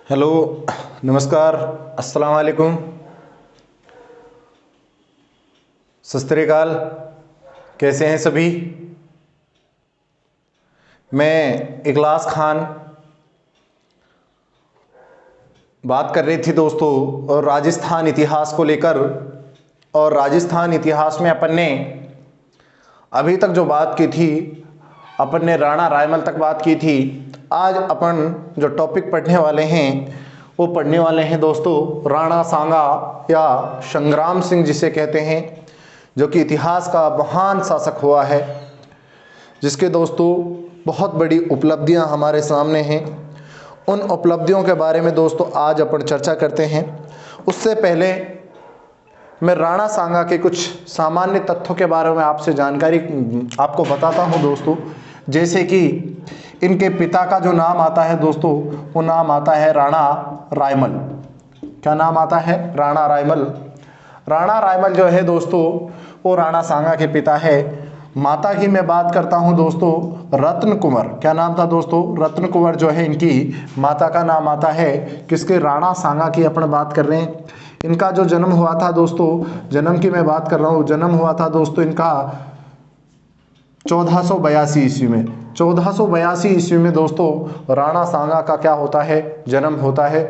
Hello, नमस्कार, अस्सलाम वालेकुम, सत श्री अकाल। कैसे हैं सभी? मैं इखलास खान बात कर रही थी दोस्तों और राजस्थान इतिहास को लेकर। और राजस्थान इतिहास में अपन ने अभी तक जो बात की थी, अपन ने राणा रायमल तक बात की थी। आज अपन जो टॉपिक पढ़ने वाले हैं वो पढ़ने वाले हैं दोस्तों राणा सांगा या संग्राम सिंह जिसे कहते हैं, जो कि इतिहास का महान शासक हुआ है, जिसके दोस्तों बहुत बड़ी उपलब्धियां हमारे सामने हैं। उन उपलब्धियों के बारे में दोस्तों आज अपन चर्चा करते हैं। उससे पहले मैं राणा सांगा के कुछ सामान्य तथ्यों के बारे में आपसे जानकारी आपको बताता हूं दोस्तों। जैसे कि इनके पिता का जो नाम आता है दोस्तों, वो नाम आता है राणा रायमल। क्या नाम आता है? राणा रायमल। राणा रायमल जो है दोस्तों वो राणा सांगा के पिता है। माता की मैं बात करता हूं दोस्तों, रत्न कुंवर। क्या नाम था दोस्तों? रत्न कुंवर जो है इनकी माता का नाम आता है। किसके? राणा सांगा की अपन बात कर रहे हैं। इनका जो जन्म हुआ था दोस्तों, जन्म की मैं बात कर रहा हूं, जन्म हुआ था दोस्तों इनका 1482 ईस्वी में। 1482 ईस्वी में दोस्तों राणा सांगा का क्या होता है? जन्म होता है।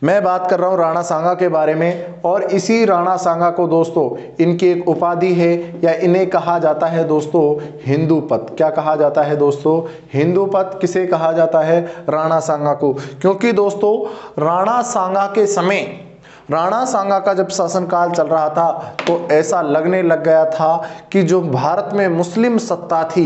मैं बात कर रहा हूं राणा सांगा के बारे में। और इसी राणा सांगा को दोस्तों इनकी एक उपाधि है या इन्हें कहा जाता है दोस्तों हिंदूपत। क्या कहा जाता है दोस्तों? हिंदूपत। किसे कहा जाता है? राणा सांगा को। क्योंकि दोस्तों राणा सांगा के समय, राणा सांगा का जब शासनकाल चल रहा था तो ऐसा लगने लग गया था कि जो भारत में मुस्लिम सत्ता थी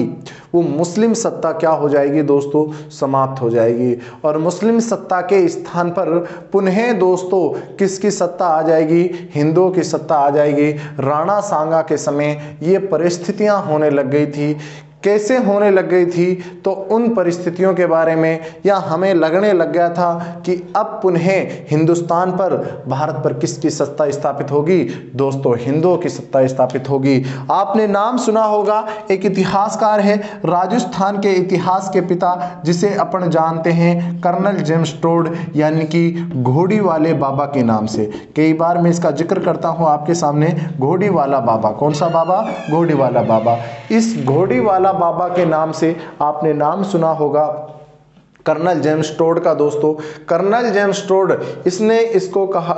वो मुस्लिम सत्ता क्या हो जाएगी दोस्तों? समाप्त हो जाएगी। और मुस्लिम सत्ता के स्थान पर पुनः दोस्तों किसकी सत्ता आ जाएगी? हिंदुओं की सत्ता आ जाएगी। राणा सांगा के समय ये परिस्थितियां होने लग गई थी। कैसे होने लग गई थी? तो उन परिस्थितियों के बारे में या हमें लगने लग गया था कि अब पुनः हिंदुस्तान पर, भारत पर किसकी सत्ता स्थापित होगी? दोस्तों हिंदुओं की सत्ता स्थापित होगी। आपने नाम सुना होगा, एक इतिहासकार है राजस्थान के इतिहास के पिता, जिसे अपन जानते हैं कर्नल जेम्स टोड, यानी कि घोड़ी वाले बाबा के नाम से। कई बार मैं इसका जिक्र करता हूं आपके सामने, घोड़ी वाला बाबा। कौन सा बाबा? घोड़ी वाला बाबा। इस घोड़ी वाला बाबा के नाम से आपने नाम सुना होगा कर्नल जेम्स टोड का दोस्तों। कर्नल जेम्स टोड, इसने इसको कहा,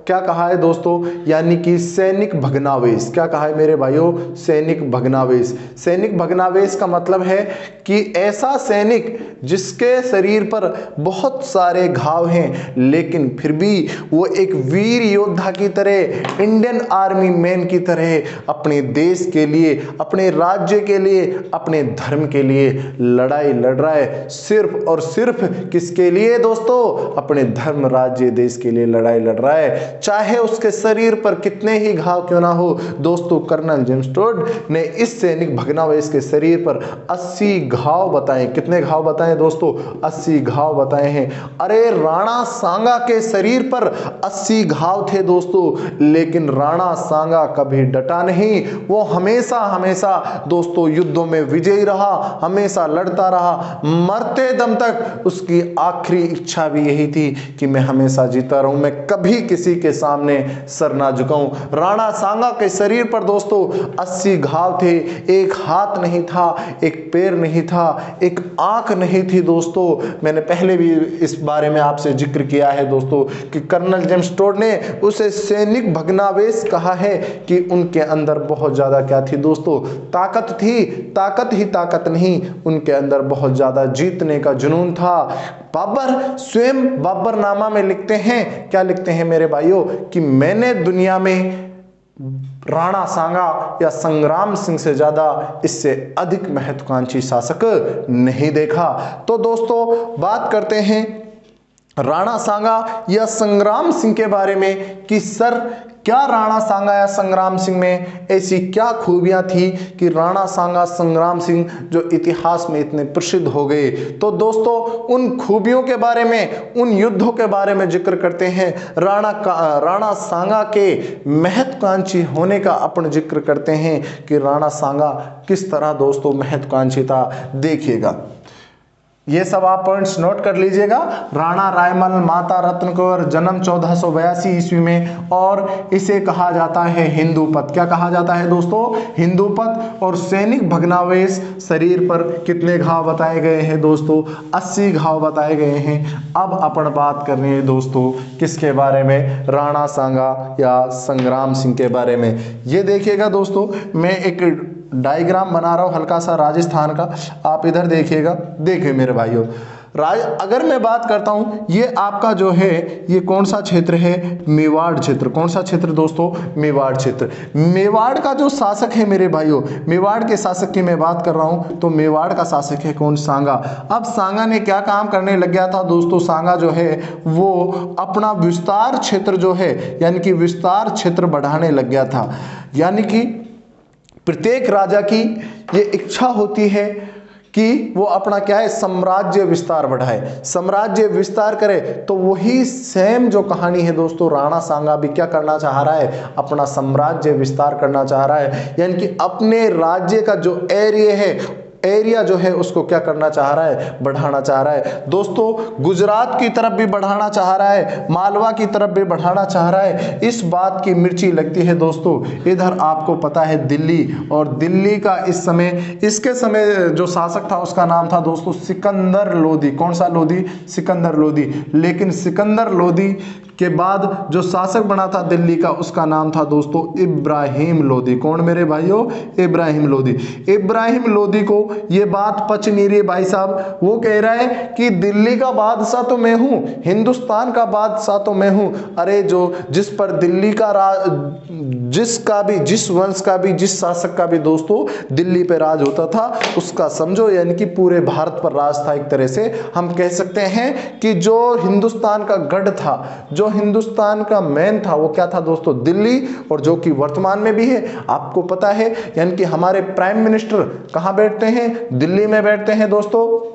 क्या कहा है दोस्तों? यानी कि सैनिक भग्नावेश। क्या कहा है मेरे भाइयों? सैनिक भग्नावेश। सैनिक भग्नावेश का मतलब है कि ऐसा सैनिक जिसके शरीर पर बहुत सारे घाव हैं लेकिन फिर भी वो एक वीर योद्धा की तरह, इंडियन आर्मी मैन की तरह अपने देश के लिए, अपने राज्य के लिए, अपने धर्म के लिए लड़ाई लड़ रहा है। सिर्फ और सिर्फ किसके लिए दोस्तों? अपने धर्म, राज्य, देश के लिए लड़ाई लड़ रहा है, चाहे उसके शरीर पर कितने ही घाव क्यों ना हो। दोस्तों कर्नल जेम्स टोड ने इस सैनिक भग्नावेश के शरीर पर 80 घाव बताए। कितने घाव बताए दोस्तों? 80 घाव बताए हैं। अरे राणा सांगा के शरीर पर 80 घाव थे दोस्तों, लेकिन राणा सांगा कभी डटा नहीं। वो हमेशा हमेशा दोस्तों युद्धों में विजयी रहा, हमेशा लड़ता रहा, मरते दम तक उसकी आखिरी इच्छा भी यही थी कि मैं हमेशा जीता रहूं, मैं कभी किसी के सामने सर ना झुकाऊं। राणा सांगा के शरीर पर दोस्तों 80 घाव थे। एक हाथ नहीं था, एक पैर नहीं था, एक आंख नहीं थी दोस्तों। मैंने पहले भी इस बारे में आपसे जिक्र किया है दोस्तों कि कर्नल जेम्स टोड ने उसे सैनिक भग्नावेश कहा है कि उनके अंदर बहुत ज्यादा क्या थी दोस्तों? ताकत थी। ताकत ही ताकत नहीं, उनके अंदर बहुत ज्यादा जीतने का जुनून था। बाबर स्वयं बाबरनामा में लिखते हैं, क्या लिखते हैं मेरे भाइयों? कि मैंने दुनिया में राणा सांगा या संग्राम सिंह से ज्यादा, इससे अधिक महत्वाकांक्षी शासक नहीं देखा। तो दोस्तों बात करते हैं राणा सांगा या संग्राम सिंह के बारे में कि सर क्या राणा सांगा या संग्राम सिंह में ऐसी क्या खूबियां थी कि राणा सांगा संग्राम सिंह जो इतिहास में इतने प्रसिद्ध हो गए। तो दोस्तों उन खूबियों के बारे में, उन युद्धों के बारे में जिक्र करते हैं। राणा सांगा के महत्वाकांक्षी होने का अपन जिक्र करते हैं कि राणा सांगा किस तरह दोस्तों महत्वाकांक्षी था। देखिएगा, ये सब आप पॉइंट्स नोट कर लीजिएगा। राणा रायमल, माता रत्न कौर, जन्म 1482 ईस्वी में, और इसे कहा जाता है हिंदूपत। क्या कहा जाता है दोस्तों? हिंदूपत। और सैनिक भग्नावशेष, शरीर पर कितने घाव बताए गए हैं दोस्तों? 80 घाव बताए गए हैं। अब अपन बात कर रहे हैं दोस्तों किसके बारे में? राणा सांगा या संग्राम सिंह के बारे में। ये देखिएगा दोस्तों, मैं एक डायग्राम बना रहा हूं हल्का सा राजस्थान का, आप इधर देखिएगा। देखिए मेरे भाइयों, अगर मैं बात करता हूं, ये आपका जो है ये कौन सा क्षेत्र है? मेवाड़ क्षेत्र। कौन सा क्षेत्र दोस्तों? मेवाड़ क्षेत्र। मेवाड़ का जो शासक है मेरे भाइयों, मेवाड़ के शासक की मैं बात कर रहा हूं, तो मेवाड़ का शासक है कौन? सांगा। अब सांगा ने क्या काम करने लग गया था दोस्तों? सांगा जो है वो अपना विस्तार क्षेत्र जो है, यानी कि विस्तार क्षेत्र बढ़ाने लग गया था। यानी कि प्रत्येक राजा की ये इच्छा होती है कि वो अपना क्या है? साम्राज्य विस्तार बढ़ाए, साम्राज्य विस्तार करे। तो वही सेम जो कहानी है दोस्तों, राणा सांगा भी क्या करना चाह रहा है? अपना साम्राज्य विस्तार करना चाह रहा है, यानी कि अपने राज्य का जो एरिया जो है उसको क्या करना चाह रहा है? बढ़ाना चाह रहा है दोस्तों। गुजरात की तरफ भी बढ़ाना चाह रहा है, मालवा की तरफ भी बढ़ाना चाह रहा है। इस बात की मिर्ची लगती है दोस्तों। इधर आपको पता है दिल्ली, और दिल्ली का इस समय, इसके समय जो शासक था उसका नाम था दोस्तों सिकंदर लोदी। कौन सा लोदी? सिकंदर लोदी। लेकिन सिकंदर लोदी के बाद जो शासक बना था दिल्ली का, उसका नाम था दोस्तों इब्राहिम लोदी। कौन मेरे भाइयों? इब्राहिम लोदी। इब्राहिम लोदी को ये बात पच नहीं रही भाई साहब। वो कह रहा है कि दिल्ली का बादशाह तो मैं हूं, हिंदुस्तान का बादशाह तो मैं हूं। अरे जो जिस पर दिल्ली का जिसका भी, जिस वंश का भी, जिस शासक का भी दोस्तों दिल्ली पे राज होता था, उसका समझो यानी कि पूरे भारत पर राज था। एक तरह से हम कह सकते हैं कि जो हिंदुस्तान का गढ़ था, जो हिंदुस्तान का मेन था, वो क्या था दोस्तों? दिल्ली। और जो कि वर्तमान में भी है, आपको पता है, यानी कि हमारे प्राइम मिनिस्टर कहां बैठते हैं? दिल्ली में बैठते हैं दोस्तों।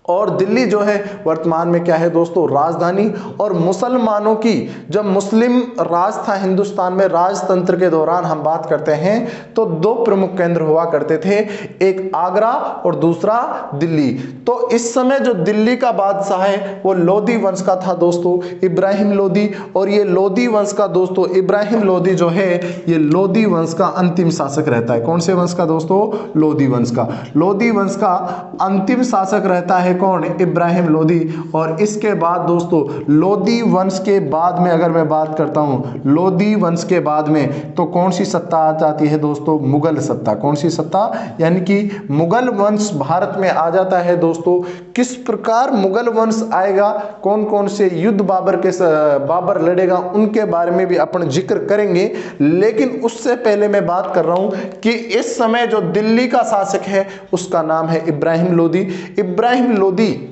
और दिल्ली जो है वर्तमान में क्या है दोस्तों? राजधानी। और मुसलमानों की, जब मुस्लिम राज था हिंदुस्तान में, राजतंत्र के दौरान हम बात करते हैं, तो दो प्रमुख केंद्र हुआ करते थे, एक आगरा और दूसरा दिल्ली। तो इस समय जो दिल्ली का बादशाह है वो लोदी वंश का था दोस्तों, इब्राहिम लोदी। और ये लोदी वंश का दोस्तों, इब्राहिम लोदी जो है, ये लोदी वंश का अंतिम शासक रहता है। कौन से वंश का दोस्तों? लोदी वंश का। लोदी वंश का अंतिम शासक रहता है कौन? इब्राहिम लोदी। और इसके बाद दोस्तों, लोदी वंश के बाद में अगर मैं बात करता हूं, लोदी वंश के बाद में तो कौन सी सत्ता आ जाती है दोस्तों? मुगल सत्ता। कौन सी सत्ता? यानी कि मुगल वंश भारत में आ जाता है दोस्तों। किस प्रकार मुगल वंश आएगा, कौन कौन से युद्ध बाबर लड़ेगा, उनके बारे में भी अपन जिक्र करेंगे। लेकिन उससे पहले मैं बात कर रहा हूं कि इस समय जो दिल्ली का शासक है उसका नाम है इब्राहिम लोदी। इब्राहिम लोदी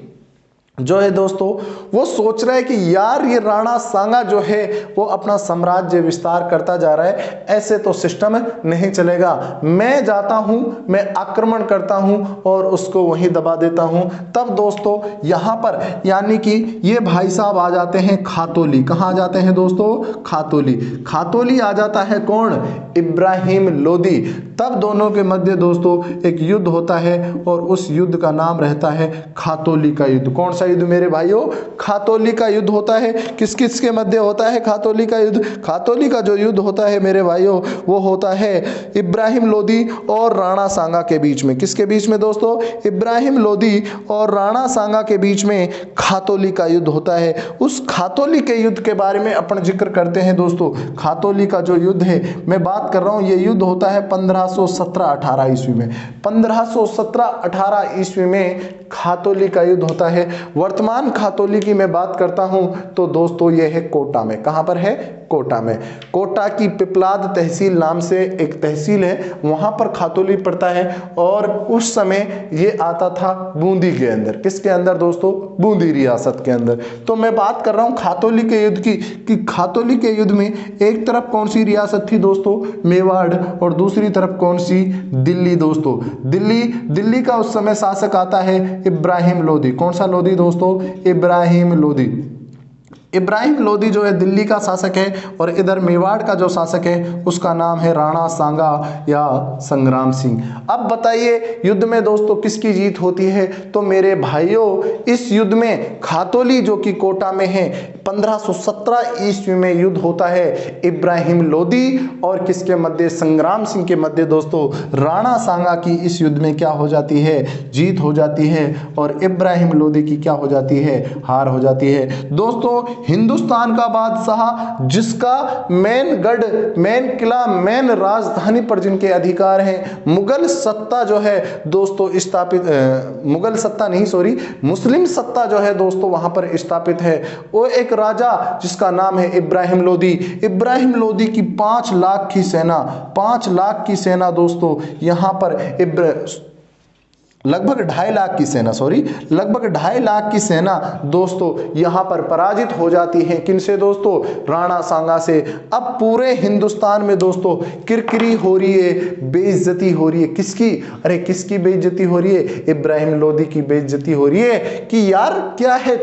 जो है दोस्तों, वो सोच रहा है कि यार ये राणा सांगा जो है वो अपना साम्राज्य विस्तार करता जा रहा है, ऐसे तो सिस्टम नहीं चलेगा। मैं जाता हूं, मैं आक्रमण करता हूं और उसको वहीं दबा देता हूं। तब दोस्तों यहां पर यानी कि ये भाई साहब आ जाते हैं खातौली। कहां आ जाते हैं दोस्तों? खातौली। खातौली आ जाता है कौन? इब्राहिम लोदी। तब दोनों के मध्य दोस्तों एक युद्ध होता है और उस युद्ध का नाम रहता है खातौली का युद्ध। कौन सा युद्ध मेरे भाइयों? खातौली का युद्ध होता है। किस किस के मध्य होता है खातौली का युद्ध? खातौली का जो युद्ध होता है मेरे भाइयों, वो होता है इब्राहिम लोदी और राणा सांगा के बीच में। किसके बीच में दोस्तों? इब्राहिम लोदी और राणा सांगा के बीच में खातौली का युद्ध होता है। उस खातौली के युद्ध के बारे में अपन जिक्र करते हैं दोस्तों। खातौली का जो युद्ध है मैं बात कर रहा हूं, ये युद्ध होता है 1517-18 ईस्वी में। 1517-18 ईस्वी में खातौली का युद्ध होता है। वर्तमान खातौली की मैं बात करता हूं तो दोस्तों ये है कोटा में। कहां पर है? कोटा में। कोटा की पिपलाद तहसील नाम से एक तहसील है, वहां पर खातौली पड़ता है। और उस समय ये आता था बूंदी के अंदर। किसके अंदर दोस्तों? बूंदी रियासत के अंदर। तो मैं बात कर रहा हूं खातौली के युद्ध की, कि खातौली के युद्ध में एक तरफ कौन सी रियासत थी दोस्तों? मेवाड़। और दूसरी तरफ कौन सी? दिल्ली दोस्तों। दिल्ली का उस समय शासक आता है इब्राहिम लोदी। कौन सा लोदी दोस्तों? इब्राहिम लोदी। इब्राहिम लोदी जो है दिल्ली का शासक है और इधर मेवाड़ का जो शासक है उसका नाम है राणा सांगा या संग्राम सिंह। अब बताइए युद्ध में दोस्तों किसकी जीत होती है? तो मेरे भाइयों इस युद्ध में खातोली जो कि कोटा में है 1517 ईस्वी में युद्ध होता है इब्राहिम लोदी और किसके मध्य? संग्राम सिंह के मध्य। दोस्तों राणा सांगा की इस युद्ध में क्या हो जाती है? जीत हो जाती है और इब्राहिम लोदी की क्या हो जाती है? हार हो जाती है। दोस्तों हिंदुस्तान का बादशाह जिसका मेन गढ़, मेन किला, मेन राजधानी पर जिनके अधिकार हैं, मुगल सत्ता जो है दोस्तों स्थापित, मुगल सत्ता नहीं सॉरी मुस्लिम सत्ता जो है दोस्तों वहां पर स्थापित है, वो एक राजा जिसका नाम है इब्राहिम लोदी। इब्राहिम लोदी की 5 लाख की सेना, 5 लाख की सेना दोस्तों यहां पर लगभग 2.5 लाख की सेना, लगभग 2.5 लाख की सेना दोस्तों यहां पर पराजित हो जाती है। किनसे दोस्तों? राणा सांगा से। अब पूरे हिंदुस्तान में दोस्तों किरकिरी हो रही है, बेइज्जती हो रही है। किसकी? अरे किसकी बेइज्जती हो रही है? इब्राहिम लोदी की बेइज्जती हो रही है कि यार क्या है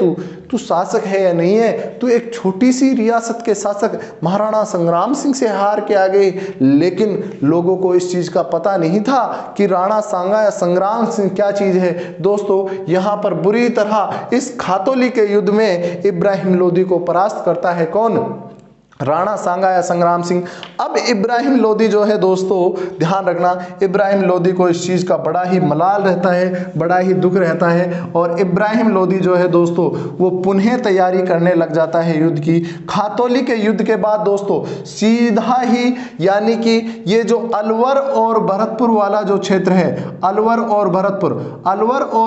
तू शासक है या नहीं है? तू एक छोटी सी रियासत के शासक महाराणा संग्राम सिंह से हार के आ गए। लेकिन लोगों को इस चीज का पता नहीं था कि राणा सांगा या संग्राम सिंह क्या चीज है। दोस्तों यहां पर बुरी तरह इस खातोली के युद्ध में इब्राहिम लोदी को परास्त करता है कौन? राणा सांगा या संग्राम सिंह। अब इब्राहिम लोदी जो है दोस्तों ध्यान रखना, इब्राहिम लोदी को इस चीज का बड़ा ही मलाल रहता है, बड़ा ही दुख रहता है और इब्राहिम लोदी जो है दोस्तों वो पुनः तैयारी करने लग जाता है युद्ध की। खातोली के युद्ध के बाद दोस्तों सीधा ही यानी कि ये जो अलवर और भरतपुर वाला जो क्षेत्र है, अलवर और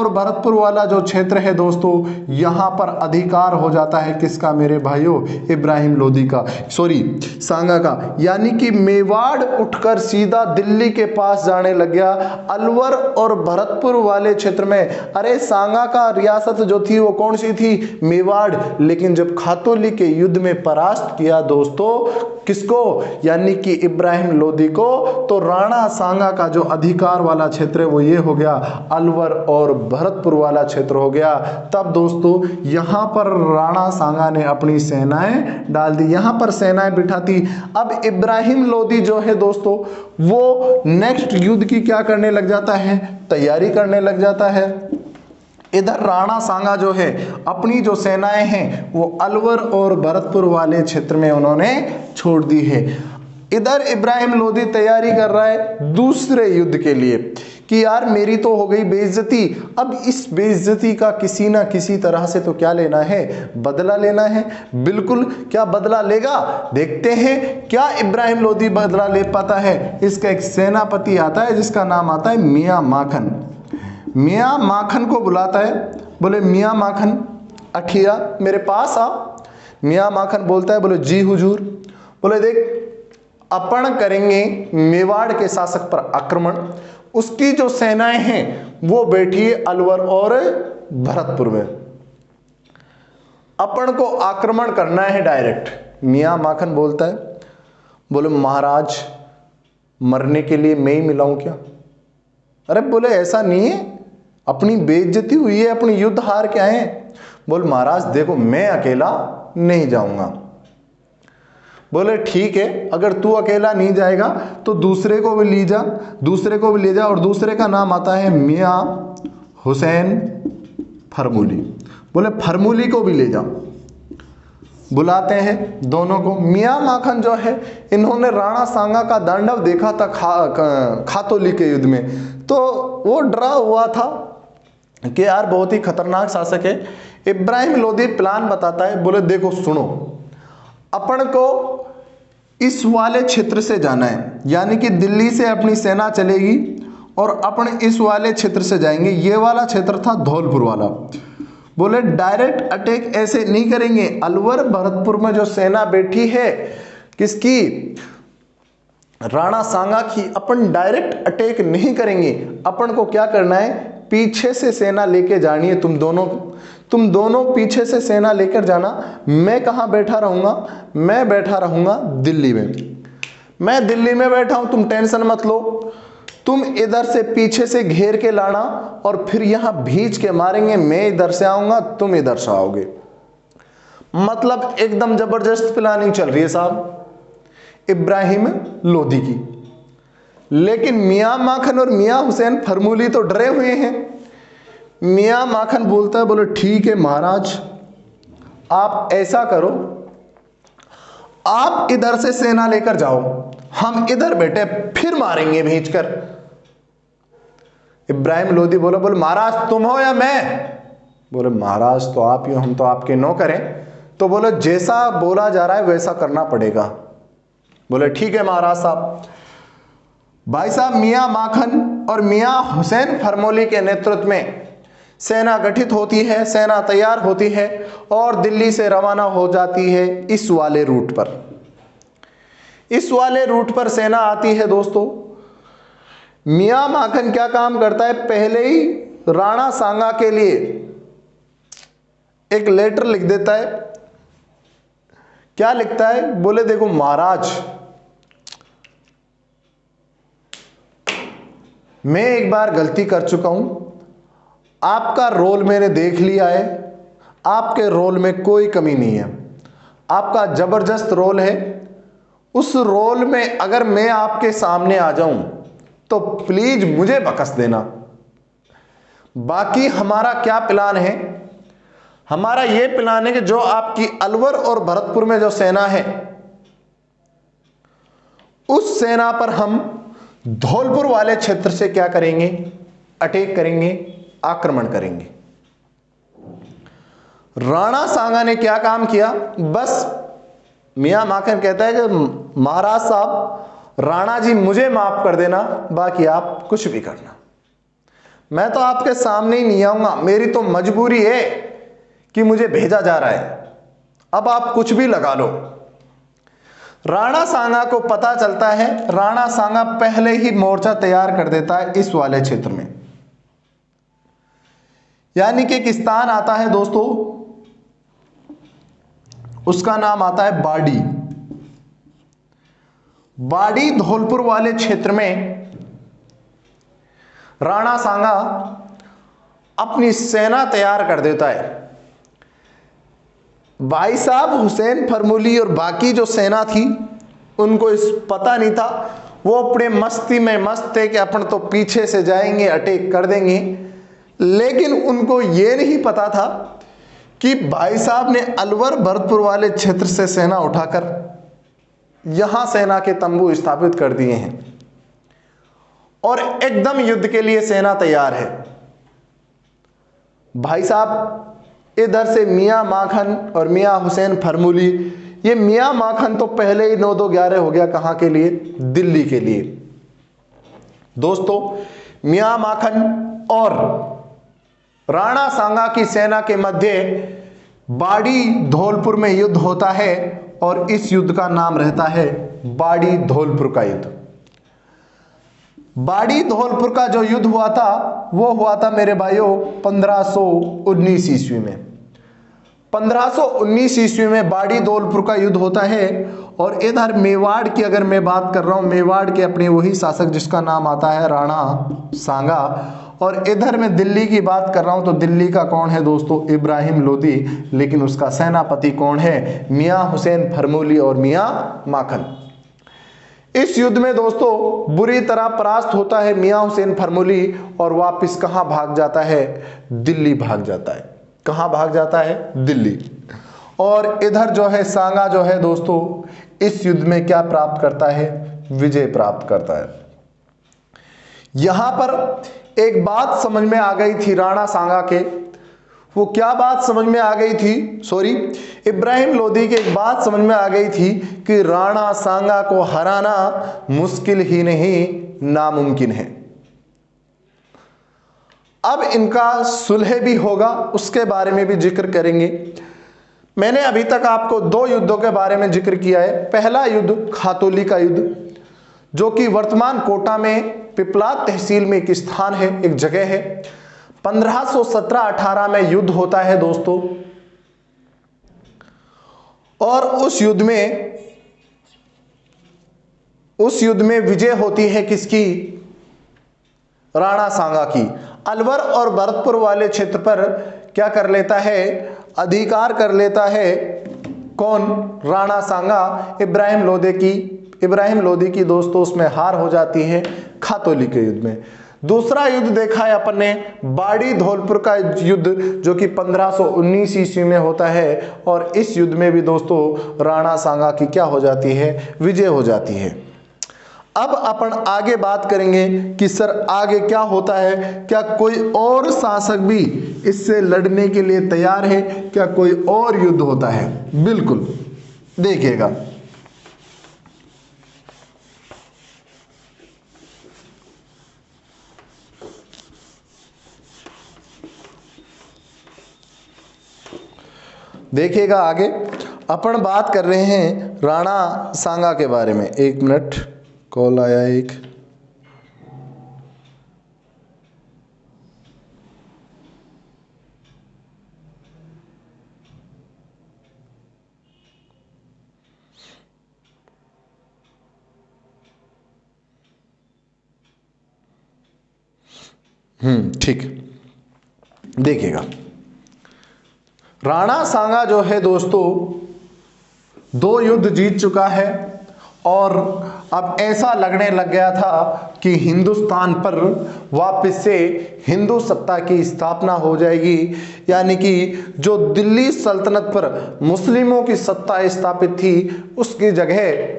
भरतपुर वाला जो क्षेत्र है दोस्तों यहां पर अधिकार हो जाता है किसका मेरे भाइयों? इब्राहिम लोदी का, सांगा का। यानी कि मेवाड़ उठकर सीधा दिल्ली के पास जाने लग गया, अलवर और भरतपुर वाले क्षेत्र में। अरे सांगा का रियासत जो थी वो कौन सी थी? मेवाड़। लेकिन जब खातोली के युद्ध में परास्त किया दोस्तों किसको? यानी कि इब्राहिम लोदी को, तो राणा सांगा का जो अधिकार वाला क्षेत्र है वो ये हो गया, अलवर और भरतपुर वाला क्षेत्र हो गया। तब दोस्तों यहां पर राणा सांगा ने अपनी सेनाएं डाल दी, यहां पर सेनाएं बिठाती। अब इब्राहिम लोदी जो है दोस्तों वो नेक्स्ट युद्ध की क्या करने लग जाता है? तैयारी करने लग जाता है। इधर राणा सांगा जो है अपनी जो सेनाएं हैं वो अलवर और भरतपुर वाले क्षेत्र में उन्होंने छोड़ दी है। इधर इब्राहिम लोदी तैयारी कर रहा है दूसरे युद्ध के लिए कि यार मेरी तो हो गई बेइज्जती, अब इस बेइज्जती का किसी ना किसी तरह से तो क्या लेना है? बदला लेना है। बिल्कुल, क्या बदला लेगा? देखते हैं क्या इब्राहिम लोदी बदला ले पाता है। इसका एक सेनापति आता है जिसका नाम आता है मियां माखन। मियां माखन को बुलाता है, बोले मियां माखन अठिया मेरे पास आ। मियां माखन बोलता है, बोले जी हुजूर। बोले देख अपन करेंगे मेवाड़ के शासक पर आक्रमण, उसकी जो सेनाएं हैं वो बैठी है अलवर और भरतपुर में, अपन को आक्रमण करना है डायरेक्ट। मियां माखन बोलता है, बोले महाराज मरने के लिए मैं ही मिला हूं क्या? अरे बोले ऐसा नहीं है, अपनी बेइज्जती हुई है, अपनी युद्ध हार के आए। बोल महाराज देखो मैं अकेला नहीं जाऊंगा। बोले ठीक है, अगर तू अकेला नहीं जाएगा तो दूसरे को भी ले जा, दूसरे को भी ले जा। और दूसरे का नाम आता है मियां हुसैन फरमूली। बोले फरमूली को भी ले जा। बुलाते हैं दोनों को। मियां माखन जो है इन्होंने राणा सांगा का दांडव देखा था खातोली के युद्ध में, तो वो डरा हुआ था कि यार बहुत ही खतरनाक शासक है। इब्राहिम लोदी प्लान बताता है, बोले देखो सुनो, अपन को इस वाले क्षेत्र से जाना है, यानी कि दिल्ली से अपनी सेना चलेगी और अपन इस वाले क्षेत्र से जाएंगे। ये वाला क्षेत्र था धौलपुर वाला। बोले डायरेक्ट अटैक ऐसे नहीं करेंगे, अलवर भरतपुर में जो सेना बैठी है किसकी? राणा सांगा की, अपन डायरेक्ट अटैक नहीं करेंगे। अपन को क्या करना है? पीछे से सेना लेके जानी है। तुम दोनों पीछे से सेना लेकर जाना। मैं कहां बैठा रहूंगा? मैं बैठा रहूंगा दिल्ली में। मैं दिल्ली में बैठा हूं, तुम टेंशन मत लो। तुम इधर से पीछे से घेर के लाना और फिर यहां भींच के मारेंगे। मैं इधर से आऊंगा, तुम इधर से आओगे। मतलब एकदम जबरदस्त प्लानिंग चल रही है साहब इब्राहिम लोदी की। लेकिन मियां माखन और मियां हुसैन फरमूली तो डरे हुए हैं। मियां माखन बोलता है, बोले ठीक है महाराज, आप ऐसा करो, आप इधर से सेना लेकर जाओ, हम इधर बैठे फिर मारेंगे भेजकर। इब्राहिम लोदी बोला, बोले महाराज तुम हो या मैं? बोले महाराज तो आप ही हो, हम तो आपके नौकर हैं। तो बोले जैसा बोला जा रहा है वैसा करना पड़ेगा। बोले ठीक है महाराज साहब। भाई साहब मियां माखन और मियां हुसैन फरमोली के नेतृत्व में सेना गठित होती है, सेना तैयार होती है और दिल्ली से रवाना हो जाती है इस वाले रूट पर। इस वाले रूट पर सेना आती है दोस्तों। मियां माखन क्या काम करता है, पहले ही राणा सांगा के लिए एक लेटर लिख देता है। क्या लिखता है, बोले देखो महाराज, मैं एक बार गलती कर चुका हूं, आपका रोल मैंने देख लिया है, आपके रोल में कोई कमी नहीं है, आपका जबरदस्त रोल है। उस रोल में अगर मैं आपके सामने आ जाऊं तो प्लीज मुझे बख्श देना। बाकी हमारा क्या प्लान है, हमारा यह प्लान है कि जो आपकी अलवर और भरतपुर में जो सेना है, उस सेना पर हम धौलपुर वाले क्षेत्र से क्या करेंगे, अटैक करेंगे, आक्रमण करेंगे। राणा सांगा ने क्या काम किया, बस मियां माखन कहता है कि महाराज साहब, राणा जी मुझे माफ कर देना, बाकी आप कुछ भी करना, मैं तो आपके सामने ही नहीं आऊंगा, मेरी तो मजबूरी है कि मुझे भेजा जा रहा है, अब आप कुछ भी लगा लो। राणा सांगा को पता चलता है, राणा सांगा पहले ही मोर्चा तैयार कर देता है इस वाले क्षेत्र में। यानी कि एक स्थान आता है दोस्तों, उसका नाम आता है बाड़ी। बाड़ी धौलपुर वाले क्षेत्र में राणा सांगा अपनी सेना तैयार कर देता है। भाई साहब हुसैन फरमूली और बाकी जो सेना थी उनको इस पता नहीं था, वो अपने मस्ती में मस्त थे कि अपन तो पीछे से जाएंगे, अटैक कर देंगे। लेकिन उनको ये नहीं पता था कि भाई साहब ने अलवर भरतपुर वाले क्षेत्र से सेना उठाकर यहां सेना के तंबू स्थापित कर दिए हैं और एकदम युद्ध के लिए सेना तैयार है। भाई साहब इधर से मियां माखन और मियां हुसैन फरमूली, ये मियां माखन तो पहले ही 9-2-11 हो गया, कहां के लिए, दिल्ली के लिए। दोस्तों मियां माखन और राणा सांगा की सेना के मध्य बाड़ी धौलपुर में युद्ध होता है और इस युद्ध का नाम रहता है बाड़ी धौलपुर का युद्ध। बाड़ी धौलपुर का जो युद्ध हुआ था वो हुआ था मेरे भाइयों 1519 ईस्वी में। 1519 ईस्वी में बाड़ी धौलपुर का युद्ध होता है। और इधर मेवाड़ की अगर मैं बात कर रहा हूं, मेवाड़ के अपने वही शासक जिसका नाम आता है राणा सांगा, और इधर मैं दिल्ली की बात कर रहा हूं तो दिल्ली का कौन है दोस्तों, इब्राहिम लोदी। लेकिन उसका सेनापति कौन है, मियां हुसैन फरमूली और मियां माखन। इस युद्ध में दोस्तों बुरी तरह परास्त होता है मियां हुसैन फरमूली और वापस कहां भाग जाता है, दिल्ली भाग जाता है। कहां भाग जाता है, दिल्ली। और इधर जो है सांगा जो है दोस्तों इस युद्ध में क्या प्राप्त करता है, विजय प्राप्त करता है। यहां पर एक बात समझ में आ गई थी राणा सांगा के, वो क्या बात समझ में आ गई थी, इब्राहिम लोदी की एक बात समझ में आ गई थी कि राणा सांगा को हराना मुश्किल ही नहीं नामुमकिन है। अब इनका सुलह भी होगा, उसके बारे में भी जिक्र करेंगे। मैंने अभी तक आपको 2 युद्धों के बारे में जिक्र किया है। पहला युद्ध खातौली का युद्ध, जो कि वर्तमान कोटा में पिपलाद तहसील में एक स्थान है, एक जगह है। 1517-18 में युद्ध होता है दोस्तों। और उस युद्ध में विजय होती है किसकी, राणा सांगा की। अलवर और भरतपुर वाले क्षेत्र पर क्या कर लेता है, अधिकार कर लेता है कौन? राणा सांगा इब्राहिम लोदी की दोस्तों उसमें हार हो जाती है खातौली के युद्ध में। दूसरा युद्ध देखा है अपन ने बाड़ी धौलपुर का युद्ध, जो कि 1519 ईस्वी में होता है, और इस युद्ध में भी दोस्तों राणा सांगा की क्या हो जाती है? विजय हो जाती है। अब अपन आगे बात करेंगे कि सर आगे क्या होता है, क्या कोई और शासक भी इससे लड़ने के लिए तैयार है, क्या कोई और युद्ध होता है? बिल्कुल, देखिएगा। देखिएगा आगे अपन बात कर रहे हैं राणा सांगा के बारे में। एक मिनट, कॉल आया एक। ठीक, देखिएगा राणा सांगा जो है दोस्तों 2 युद्ध जीत चुका है, और अब ऐसा लगने लग गया था कि हिंदुस्तान पर वापस से हिंदू सत्ता की स्थापना हो जाएगी, यानी कि जो दिल्ली सल्तनत पर मुस्लिमों की सत्ता स्थापित थी उसकी जगह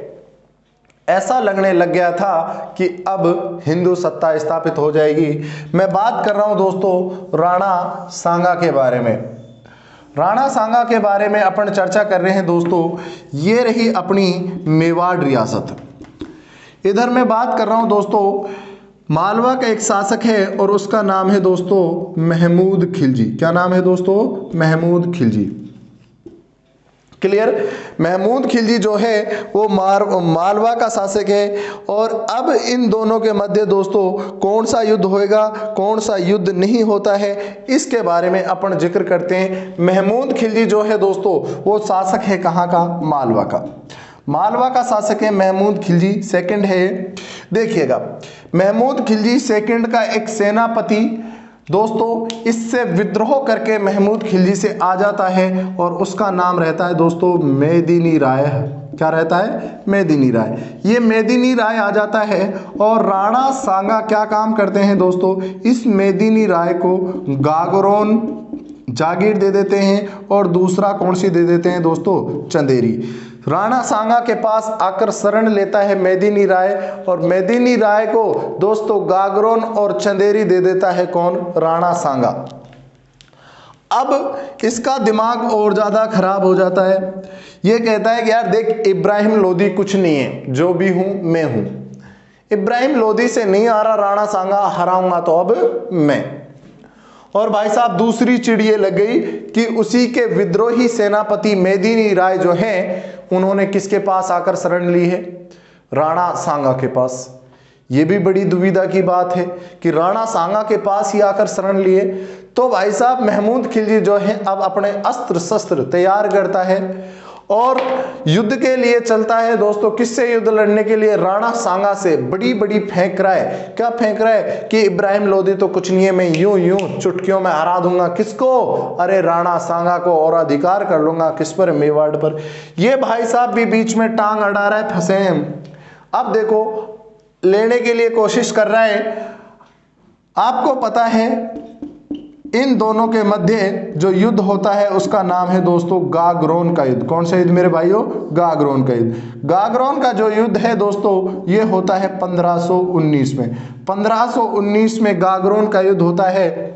ऐसा लगने लग गया था कि अब हिंदू सत्ता स्थापित हो जाएगी। मैं बात कर रहा हूं दोस्तों राणा सांगा के बारे में। राणा सांगा के बारे में अपन चर्चा कर रहे हैं दोस्तों। ये रही अपनी मेवाड़ रियासत। इधर मैं बात कर रहा हूं दोस्तों मालवा का एक शासक है और उसका नाम है दोस्तों महमूद खिलजी। क्या नाम है दोस्तों? महमूद खिलजी। क्लियर? महमूद खिलजी जो है वो मालवा का शासक है। और अब इन दोनों के मध्य दोस्तों कौन सा युद्ध होएगा, कौन सा युद्ध नहीं होता है, इसके बारे में अपन जिक्र करते हैं। महमूद खिलजी जो है दोस्तों वो शासक है कहाँ का? मालवा का। मालवा का शासक है महमूद खिलजी, सेकंड है। देखिएगा महमूद खिलजी सेकंड का एक सेनापति दोस्तों इससे विद्रोह करके महमूद खिलजी से आ जाता है, और उसका नाम रहता है दोस्तों मेदिनी राय। क्या रहता है? मेदिनी राय। ये मेदिनी राय आ जाता है, और राणा सांगा क्या काम करते हैं दोस्तों? इस मेदिनी राय को गागरोन जागीर दे देते हैं, और दूसरा कौन सी दे देते हैं दोस्तों? चंदेरी। राणा सांगा के पास आकर शरण लेता है मेदिनी राय, और मेदिनी राय को दोस्तों गागरोन और चंदेरी दे देता है कौन? राणा सांगा। अब इसका दिमाग और ज्यादा खराब हो जाता है। ये कहता है कि यार देख, इब्राहिम लोदी कुछ नहीं है, जो भी हूं मैं हूं। इब्राहिम लोदी से नहीं आ रहा राणा सांगा, हराऊंगा तो अब मैं। और भाई साहब दूसरी चिड़िए लग गई कि उसी के विद्रोही सेनापति मेदिनी राय जो हैं उन्होंने किसके पास आकर शरण ली है? राणा सांगा के पास। ये भी बड़ी दुविधा की बात है कि राणा सांगा के पास ही आकर शरण लिए। तो भाई साहब महमूद खिलजी जो है अब अपने अस्त्र शस्त्र तैयार करता है और युद्ध के लिए चलता है दोस्तों। किससे युद्ध लड़ने के लिए? राणा सांगा से। बड़ी बड़ी फेंक रहा है। क्या फेंक रहा है? कि इब्राहिम लोदी तो कुछ नहीं है, मैं यूं यूं चुटकियों में हरा दूंगा। किसको? अरे राणा सांगा को, और अधिकार कर लूंगा किस पर? मेवाड़ पर। ये भाई साहब भी बीच में टांग अड़ा रहा है, फंसे हैं। अब देखो लेने के लिए कोशिश कर रहा है। आपको पता है इन दोनों के मध्य जो युद्ध होता है उसका नाम है दोस्तों गागरोन का युद्ध। कौन सा युद्ध मेरे भाइयों? गागरोन का युद्ध। गागरोन का जो युद्ध है दोस्तों ये होता है 1519 में। 1519 में गागरोन का युद्ध होता है।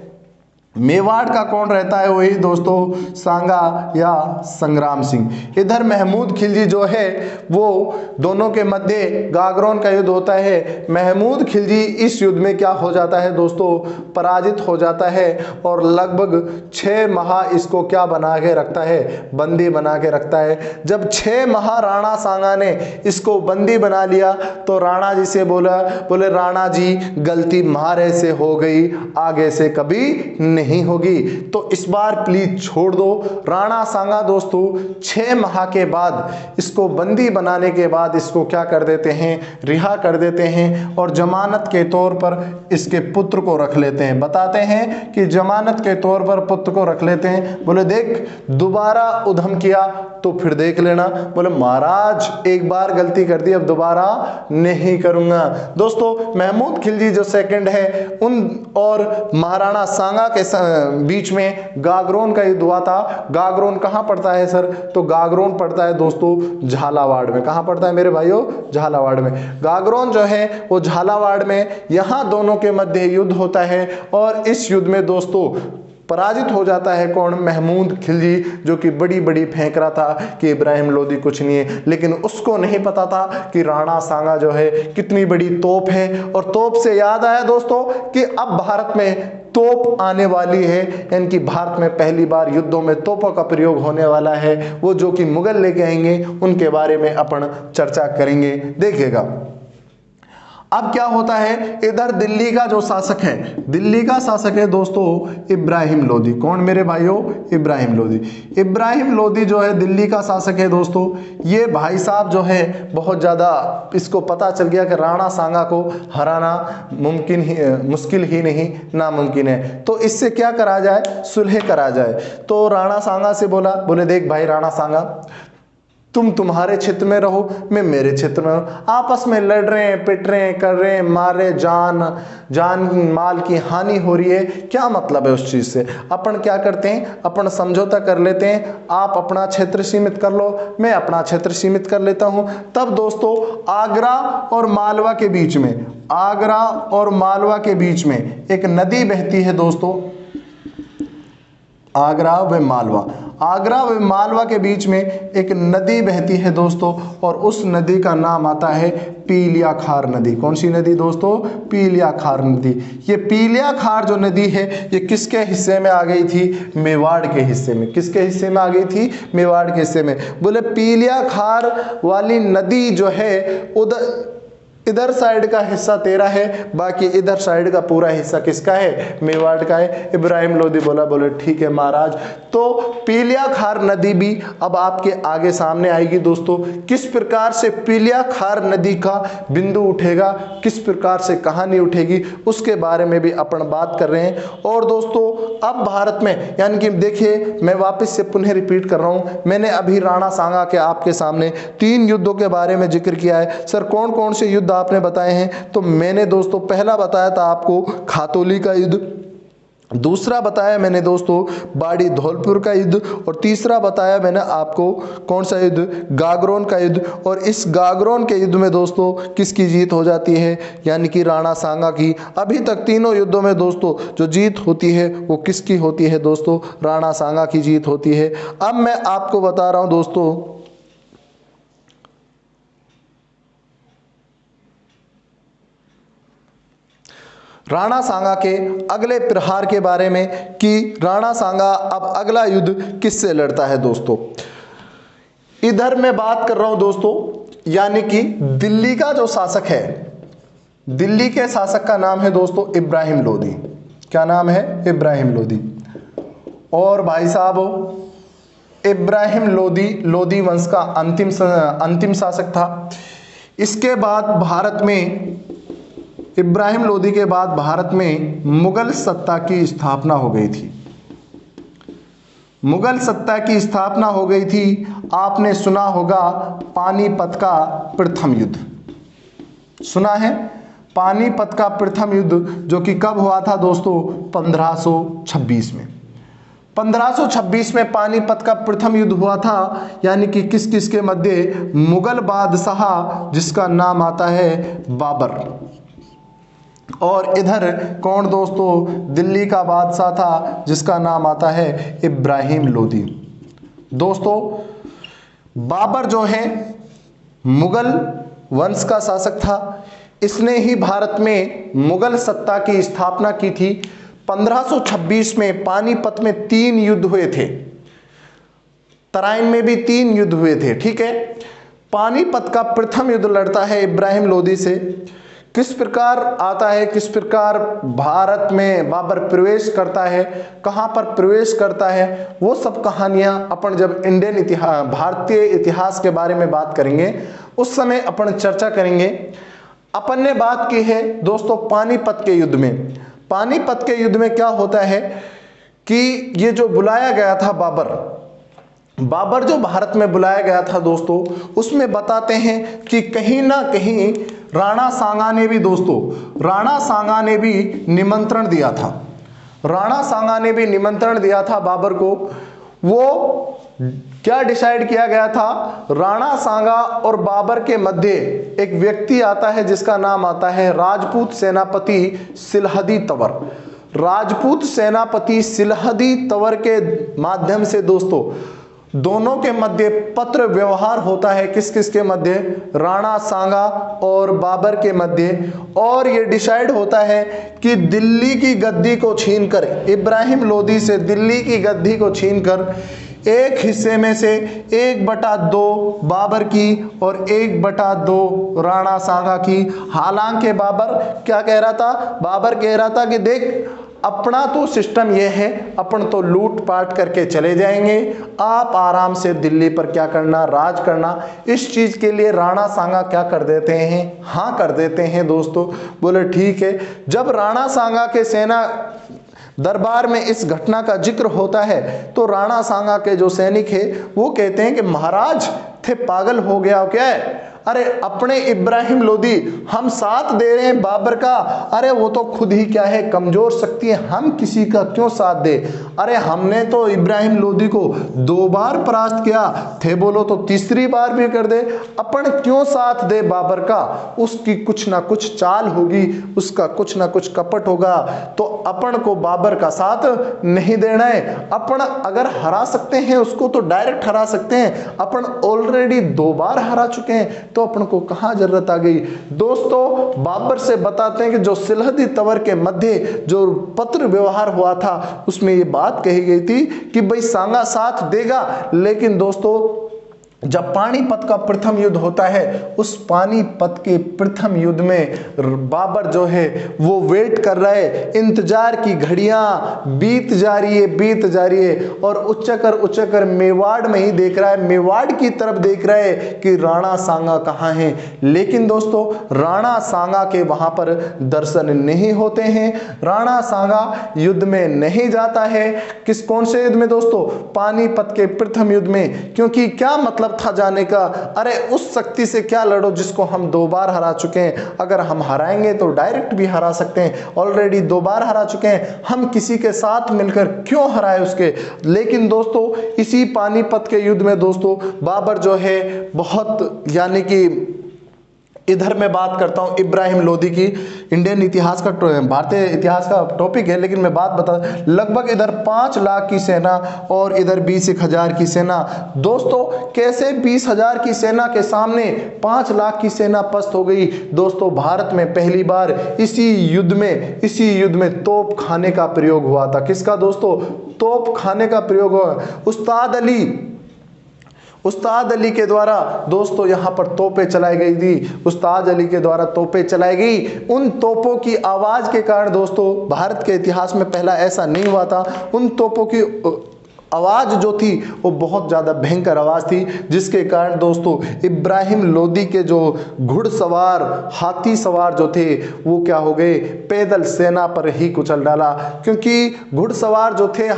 मेवाड़ का कौन रहता है? वही दोस्तों सांगा या संग्राम सिंह। इधर महमूद खिलजी जो है वो दोनों के मध्य गागरोन का युद्ध होता है। महमूद खिलजी इस युद्ध में क्या हो जाता है दोस्तों? पराजित हो जाता है, और लगभग 6 माह इसको क्या बना के रखता है? बंदी बना के रखता है। जब 6 माह राणा सांगा ने इसको बंदी बना लिया तो राणा जी से बोले राणा जी गलती हमारे से हो गई, आगे से कभी नहीं नहीं होगी तो इस बार प्लीज छोड़ दो। राणा सांगा दोस्तों 6 माह के बाद इसको बंदी बनाने के बाद इसको क्या कर देते हैं, रिहा कर देते हैं और जमानत के तौर पर इसके पुत्र को रख लेते हैं। बताते हैं कि जमानत के तौर पर पुत्र को रख लेते हैं। बोले देख दोबारा उधम किया तो फिर देख लेना। बोले महाराज एक बार गलती कर दी, अब दोबारा नहीं करूंगा। दोस्तों महमूद खिलजी जो सेकंड है उन और महाराणा सांगा के बीच में गागरोन का युद्ध हुआ था। गागरोन कहां पड़ता है सर? तो गागरोन पड़ता है दोस्तों झालावाड़ में। कहां पड़ता है मेरे भाइयों? झालावाड़ में। गागरोन जो है वो झालावाड़ में, यहां दोनों के मध्य युद्ध होता है और इस युद्ध में दोस्तों पराजित हो जाता है कौन? महमूद खिलजी, जो कि बड़ी बड़ी फेंक रहा था कि इब्राहिम लोदी कुछ नहीं है, लेकिन उसको नहीं पता था कि राणा सांगा जो है कितनी बड़ी तोप है। और तोप से याद आया दोस्तों कि अब भारत में तोप आने वाली है, यानी कि भारत में पहली बार युद्धों में तोपों का प्रयोग होने वाला है। वो जो कि मुगल लेके आएंगे उनके बारे में अपन चर्चा करेंगे, देखिएगा। अब क्या होता है, इधर दिल्ली का जो शासक है, दिल्ली का शासक है दोस्तों इब्राहिम लोदी। कौन मेरे भाइयों? इब्राहिम लोदी। इब्राहिम लोदी जो है दिल्ली का शासक है दोस्तों। ये भाई साहब जो है बहुत ज़्यादा इसको पता चल गया कि राणा सांगा को हराना मुश्किल ही नहीं नामुमकिन है, तो इससे क्या करा जाए? सुलह करा जाए। तो राणा सांगा से बोले देख भाई राणा सांगा, तुम तुम्हारे क्षेत्र में रहो, मैं मेरे क्षेत्र में रहूं। आपस में लड़ रहे हैं, पिट रहे हैं, कर रहे हैं, मार रहे, जान माल की हानि हो रही है, क्या मतलब है उस चीज से? अपन क्या करते हैं, अपन समझौता कर लेते हैं। आप अपना क्षेत्र सीमित कर लो, मैं अपना क्षेत्र सीमित कर लेता हूं। तब दोस्तों आगरा और मालवा के बीच में, आगरा और मालवा के बीच में एक नदी बहती है दोस्तों, आगरा व मालवा। आगरा व मालवा के बीच में एक नदी बहती है दोस्तों, और उस नदी का नाम आता है पीलिया खार नदी। कौन सी नदी दोस्तों? पीलिया खार नदी। ये पीलिया खार जो नदी है ये किसके हिस्से में आ गई थी? मेवाड़ के हिस्से में। किसके हिस्से में आ गई थी? मेवाड़ के हिस्से में। बोले पीलिया खार वाली नदी जो है इधर साइड का हिस्सा तेरा है, बाकी इधर साइड का पूरा हिस्सा किसका है? मेवाड़ का है। इब्राहिम लोदी बोले ठीक है महाराज। तो पीलिया खार नदी भी अब आपके आगे सामने आएगी दोस्तों। किस प्रकार से पीलिया खार नदी का बिंदु उठेगा, किस प्रकार से कहानी उठेगी, उसके बारे में भी अपन बात कर रहे हैं। और दोस्तों अब भारत में, यानी कि देखिए मैं वापस से पुनः रिपीट कर रहा हूं, मैंने अभी राणा सांगा के आपके सामने 3 युद्धों के बारे में जिक्र किया है। सर कौन कौन से युद्ध आपने बताए हैं? तो मैंने दोस्तों पहला बताया था आपको खातौली का युद्ध, दूसरा बताया मैंने दोस्तों बाड़ी धौलपुर का युद्ध, और तीसरा बताया मैंने आपको कौन सा युद्ध? गागरोन का युद्ध। और इस गागरोन के युद्ध में दोस्तों किसकी जीत हो जाती है? यानी कि राणा सांगा की। अभी तक तीनों युद्धों में दोस्तों जो जीत होती है वो किसकी होती है दोस्तों? राणा सांगा की जीत होती है। अब मैं आपको बता रहा हूं दोस्तों राणा सांगा के अगले प्रहार के बारे में कि राणा सांगा अब अगला युद्ध किससे लड़ता है दोस्तों। इधर मैं बात कर रहा हूं दोस्तों, यानी कि दिल्ली का जो शासक है, दिल्ली के शासक का नाम है दोस्तों इब्राहिम लोदी। क्या नाम है? इब्राहिम लोदी। और भाई साहब इब्राहिम लोदी वंश का अंतिम शासक था। इसके बाद भारत में, इब्राहिम लोदी के बाद भारत में मुगल सत्ता की स्थापना हो गई थी। मुगल सत्ता की स्थापना हो गई थी। आपने सुना होगा पानीपत का प्रथम युद्ध, सुना है? पानीपत का प्रथम युद्ध जो कि कब हुआ था दोस्तों? 1526 में। 1526 में पानीपत का प्रथम युद्ध हुआ था, यानी कि किस किस के मध्य? मुगल बादशाह जिसका नाम आता है बाबर, और इधर कौन दोस्तों? दिल्ली का बादशाह था जिसका नाम आता है इब्राहिम लोदी। दोस्तों बाबर जो है मुगल वंश का शासक था। इसने ही भारत में मुगल सत्ता की स्थापना की थी। 1526 में पानीपत में 3 युद्ध हुए थे, तराइन में भी 3 युद्ध हुए थे, ठीक है। पानीपत का प्रथम युद्ध लड़ता है इब्राहिम लोदी से। किस प्रकार आता है, किस प्रकार भारत में बाबर प्रवेश करता है, कहाँ पर प्रवेश करता है, वो सब कहानियां अपन जब इंडियन इतिहास, भारतीय इतिहास के बारे में बात करेंगे उस समय अपन चर्चा करेंगे। अपन ने बात की है दोस्तों पानीपत के युद्ध में। पानीपत के युद्ध में क्या होता है कि ये जो बुलाया गया था बाबर जो भारत में बुलाया गया था दोस्तों, उसमें बताते हैं कि कहीं ना कहीं राणा सांगा ने भी दोस्तों, राणा सांगा ने भी निमंत्रण दिया था, राणा सांगा ने भी निमंत्रण दिया था बाबर को। वो क्या डिसाइड किया गया था, राणा सांगा और बाबर के मध्य एक व्यक्ति आता है जिसका नाम आता है राजपूत सेनापति सिलहदी तंवर। राजपूत सेनापति सिलहदी तंवर के माध्यम से दोस्तों दोनों के मध्य पत्र व्यवहार होता है। किस किस के मध्य, राणा सांगा और बाबर के मध्य। और ये डिसाइड होता है कि दिल्ली की गद्दी को छीनकर, इब्राहिम लोदी से दिल्ली की गद्दी को छीनकर एक हिस्से में से 1/2 बाबर की और 1/2 राणा सांगा की। हालांकि बाबर क्या कह रहा था, बाबर कह रहा था कि देख अपना तो सिस्टम यह है, अपन तो लूट पाट करके चले जाएंगे, आप आराम से दिल्ली पर क्या करना, राज करना। इस चीज के लिए राणा सांगा क्या कर देते हैं, हाँ कर देते हैं दोस्तों। बोले ठीक है। जब राणा सांगा के सेना दरबार में इस घटना का जिक्र होता है तो राणा सांगा के जो सैनिक है वो कहते हैं कि महाराज थे पागल हो गया क्या है, अरे अपने इब्राहिम लोदी हम साथ दे रहे हैं बाबर का, अरे वो तो खुद ही क्या है कमजोर शक्ति है, हम किसी का क्यों साथ दे। अरे हमने तो इब्राहिम लोदी को 2 बार परास्त किया थे, बोलो तो तीसरी बार भी कर दे, अपन क्यों साथ दे बाबर का। उसकी कुछ ना कुछ चाल होगी, उसका कुछ ना कुछ कपट होगा, तो अपन को बाबर का साथ नहीं देना है। अपन अगर हरा सकते हैं उसको तो डायरेक्ट हरा सकते हैं, अपन ऑलरेडी 2 बार हरा चुके हैं तो अपन को कहां जरूरत आ गई। दोस्तों बाबर से बताते हैं कि जो सिलहदी तंवर के मध्य जो पत्र व्यवहार हुआ था उसमें ये बात कही गई थी कि भाई सांगा साथ देगा, लेकिन दोस्तों जब पानीपत का प्रथम युद्ध होता है उस पानीपत के प्रथम युद्ध में बाबर जो है वो वेट कर रहा है, इंतजार की घड़ियां बीत जा रही है और उच्चकर मेवाड़ में ही देख रहा है, मेवाड़ की तरफ देख रहा है कि राणा सांगा कहाँ है। लेकिन दोस्तों राणा सांगा के वहां पर दर्शन नहीं होते हैं, राणा सांगा युद्ध में नहीं जाता है। कौन से युद्ध में दोस्तों, पानीपत के प्रथम युद्ध में। क्योंकि क्या मतलब था जाने का, अरे उस शक्ति से क्या लड़ो जिसको हम 2 बार हरा चुके हैं, अगर हम हराएंगे तो डायरेक्ट भी हरा सकते हैं, ऑलरेडी 2 बार हरा चुके हैं, हम किसी के साथ मिलकर क्यों हराए उसके। लेकिन दोस्तों इसी पानीपत के युद्ध में दोस्तों बाबर जो है बहुत, यानी कि इधर मैं बात करता हूं इब्राहिम लोदी की, इंडियन इतिहास का भारतीय इतिहास का टॉपिक है लेकिन मैं बात बता, लगभग इधर 5 लाख की सेना और इधर 20,000 की सेना। दोस्तों कैसे 20,000 की सेना के सामने 5 लाख की सेना पस्त हो गई। दोस्तों भारत में पहली बार इसी युद्ध में तोप खाने का प्रयोग हुआ था। किसका दोस्तों, तोप खाने का प्रयोग हुआ। उस्ताद अली के द्वारा दोस्तों यहां पर तोपें चलाई गई थी, उस्ताद अली के द्वारा तोपें चलाई गई। उन तोपों की आवाज के कारण दोस्तों भारत के इतिहास में पहला ऐसा नहीं हुआ था, उन तोपों की आवाज जो थी वो बहुत ज्यादा भयंकर आवाज थी, जिसके कारण दोस्तों इब्राहिम लोदी के जो घुड़सवार हाथी सवार जो थे वो क्या हो गए, पैदल सेना पर ही कुचल डाला। क्योंकि घुड़सवार जो थे,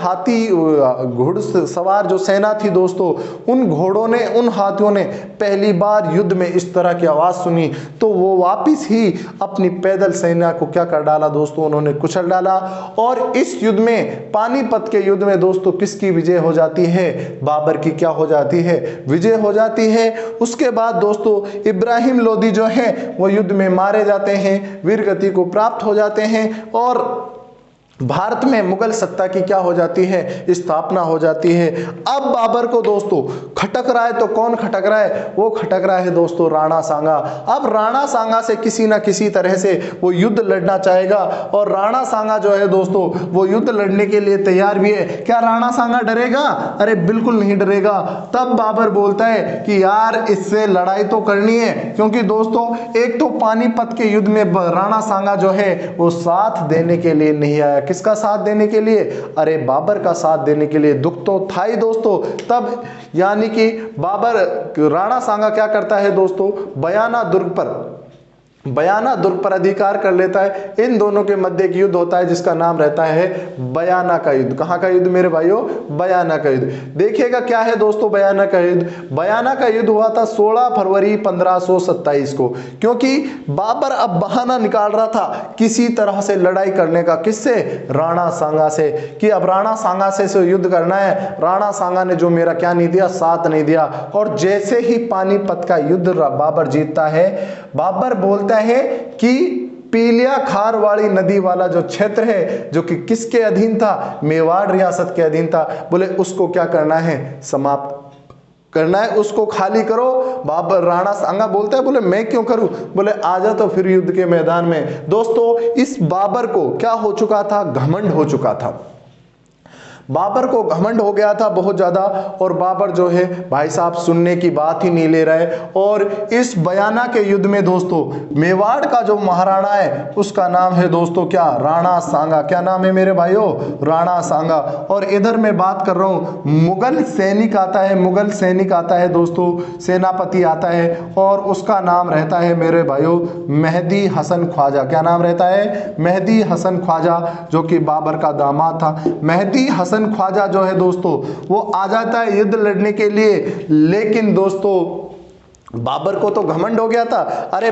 घुड़सवार जो सेना थी दोस्तों, उन घोड़ों ने, उन हाथियों ने पहली बार युद्ध में इस तरह की आवाज सुनी तो वो वापिस ही अपनी पैदल सेना को क्या कर डाला दोस्तों, उन्होंने कुचल डाला। और इस युद्ध में, पानीपत के युद्ध में दोस्तों किसकी विजय हो जाती है, बाबर की क्या हो जाती है, विजय हो जाती है। उसके बाद दोस्तों इब्राहिम लोदी जो है वो युद्ध में मारे जाते हैं, वीरगति को प्राप्त हो जाते हैं और भारत में मुगल सत्ता की क्या हो जाती है, स्थापना हो जाती है। अब बाबर को दोस्तों खटक रहा है, तो कौन खटक रहा है, वो खटक रहा है दोस्तों राणा सांगा। अब राणा सांगा से किसी ना किसी तरह से वो युद्ध लड़ना चाहेगा, और राणा सांगा जो है दोस्तों वो युद्ध लड़ने के लिए तैयार भी है। क्या राणा सांगा डरेगा? अरे बिल्कुल नहीं डरेगा। तब बाबर बोलता है कि यार इससे लड़ाई तो करनी है, क्योंकि दोस्तों एक तो पानीपत के युद्ध में राणा सांगा जो है वो साथ देने के लिए नहीं आया। किसका साथ देने के लिए? अरे बाबर का साथ देने के लिए। दुख तो था ही दोस्तों। तब यानी कि बाबर, राणा सांगा क्या करता है दोस्तों, बयाना दुर्ग पर अधिकार कर लेता है। इन दोनों के मध्य एक युद्ध होता है जिसका नाम रहता है बयाना का युद्ध। कहां का युद्ध मेरे भाइयों? बयाना का युद्ध। देखिएगा क्या है दोस्तों बयाना का युद्ध। बयाना का युद्ध हुआ था 16 फरवरी 1527 को, क्योंकि बाबर अब बहाना निकाल रहा था किसी तरह से लड़ाई करने का। किससे? राणा सांगा से, कि अब राणा सांगा से युद्ध करना है। राणा सांगा ने जो मेरा क्या नहीं दिया, साथ नहीं दिया। और जैसे ही पानीपत का युद्ध बाबर जीतता है, बाबर बोलता है कि पीलिया खार वाली नदी वाला जो क्षेत्र है, जो कि किसके अधीन था? मेवाड़ रियासत के अधीन था। बोले उसको क्या करना है? समाप्त करना है, उसको खाली करो। बाबर, राणा सांगा बोलता है, बोले मैं क्यों करूं? बोले आजा तो फिर युद्ध के मैदान में। दोस्तों इस बाबर को क्या हो चुका था? घमंड हो चुका था। बाबर को घमंड हो गया था बहुत ज्यादा, और बाबर जो है भाई साहब सुनने की बात ही नहीं ले रहा है। और इस बयाना के युद्ध में दोस्तों मेवाड़ का जो महाराणा है उसका नाम है दोस्तों क्या? राणा सांगा। क्या नाम है मेरे भाइयों? राणा सांगा। और इधर मैं बात कर रहा हूं, मुगल सैनिक आता है, मुगल सैनिक आता है दोस्तों, सेनापति आता है, और उसका नाम रहता है मेरे भाइयों मेहदी हसन ख्वाजा। क्या नाम रहता है? मेहदी हसन ख्वाजा, जो कि बाबर का दामाद था। मेहदी हसन ख्वाजा जो है दोस्तों वो आ जाता है युद्ध लड़ने के लिए, लेकिन दोस्तों बाबर को तो घमंड हो गया था। अरे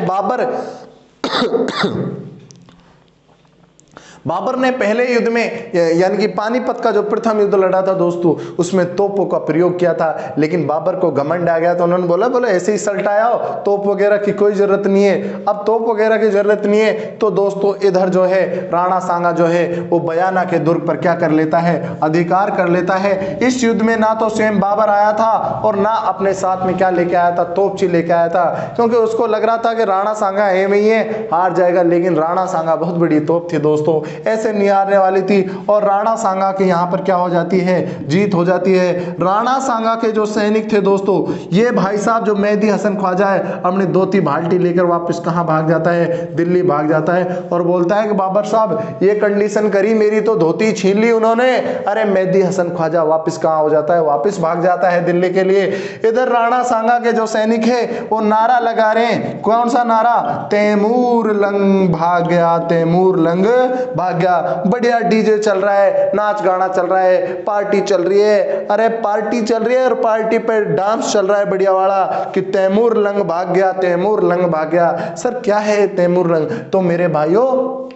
बाबर ने पहले युद्ध में यानी कि पानीपत का जो प्रथम युद्ध लड़ा था दोस्तों, उसमें तोपों का प्रयोग किया था, लेकिन बाबर को घमंड आ गया। तो उन्होंने बोला ऐसे ही सल्टाया हो, तोप वगैरह की कोई जरूरत नहीं है। अब तोप वगैरह की जरूरत नहीं है तो दोस्तों इधर जो है राणा सांगा जो है वो बयाना के दुर्ग पर क्या कर लेता है? अधिकार कर लेता है। इस युद्ध में ना तो स्वयं बाबर आया था और ना अपने साथ में क्या लेके आया था? तोपची लेके आया था, क्योंकि उसको लग रहा था कि राणा सांगा एम ही है, हार जाएगा। लेकिन राणा सांगा बहुत बड़ी तोप थी दोस्तों, ऐसे नहीं हारने वाली थी। और राणा सांगा के यहाँ पर क्या हो जाती है? जीत हो जाती है। राणा सांगा के जो सैनिक थे दोस्तों, ये भाई साहब जो मेहदी हसन ख्वाजा है अपनी धोती बाल्टी लेकर वापस कहाँ भाग जाता है? दिल्ली भाग जाता है, और बोलता है कि बाबर साहब ये कंडीशन करी, मेरी तो धोती छीन ली उन्होंने। अरे मेहदी हसन ख्वाजा वापस कहाँ हो जाता है? वापस भाग जाता है दिल्ली के लिए। इधर राणा सांगा के जो सैनिक है वो नारा लगा रहे हैं। कौन सा नारा? तैमूर लंग भाग गया, तैमूर लंग भाग गया। बढ़िया डीजे चल रहा है, नाच गाना चल रहा है, पार्टी चल रही है। अरे पार्टी चल रही है और पार्टी पे डांस चल रहा है बढ़िया वाला, कि तैमूर लंग भाग गया, तैमूर लंग भाग गया। सर क्या है तैमूर लंग? तो मेरे भाइयों